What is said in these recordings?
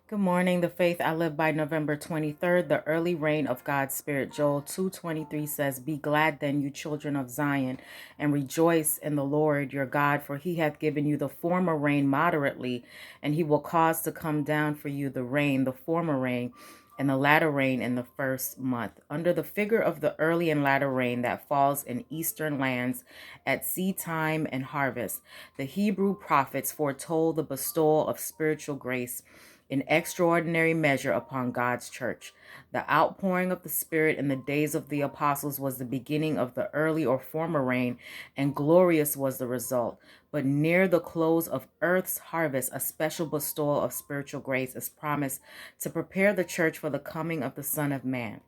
Good morning. The faith I live by, November 23rd, the early reign of God's Spirit. Joel 2:23 says, "Be glad then, you children of Zion, and rejoice in the Lord your God, for he hath given you the former rain moderately, and he will cause to come down for you the rain, the former rain, and the latter rain in the first month." Under the figure of the early and latter rain that falls in eastern lands at seed time and harvest, the Hebrew prophets foretold the bestowal of spiritual grace in extraordinary measure upon God's church. The outpouring of the Spirit in the days of the apostles was the beginning of the early or former rain, and glorious was the result. But near the close of earth's harvest, a special bestowal of spiritual grace is promised to prepare the church for the coming of the Son of Man.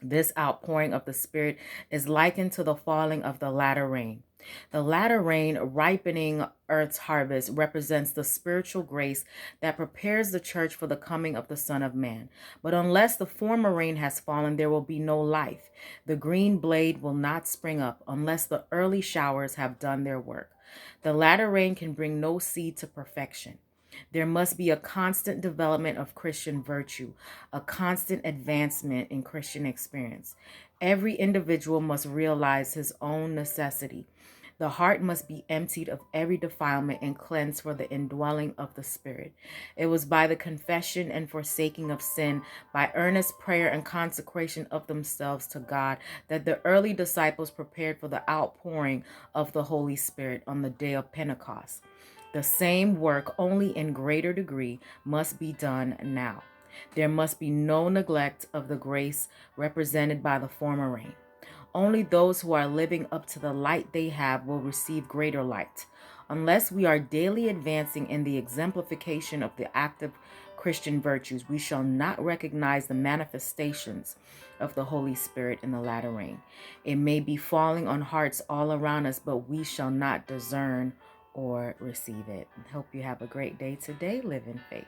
This outpouring of the Spirit is likened to the falling of the latter rain. The latter rain, ripening earth's harvest, represents the spiritual grace that prepares the church for the coming of the Son of Man. But unless the former rain has fallen, there will be no life. The green blade will not spring up unless the early showers have done their work. The latter rain can bring no seed to perfection. There must be a constant development of Christian virtue, a constant advancement in Christian experience. Every individual must realize his own necessity. The heart must be emptied of every defilement and cleansed for the indwelling of the Spirit. It was by the confession and forsaking of sin, by earnest prayer and consecration of themselves to God, that the early disciples prepared for the outpouring of the Holy Spirit on the day of Pentecost. The same work, only in greater degree, must be done now. There must be no neglect of the grace represented by the former rain. Only those who are living up to the light they have will receive greater light. Unless we are daily advancing in the exemplification of the active Christian virtues, we shall not recognize the manifestations of the Holy Spirit in the latter rain. It may be falling on hearts all around us, but we shall not discern or receive it. Hope you have a great day today. Live in faith.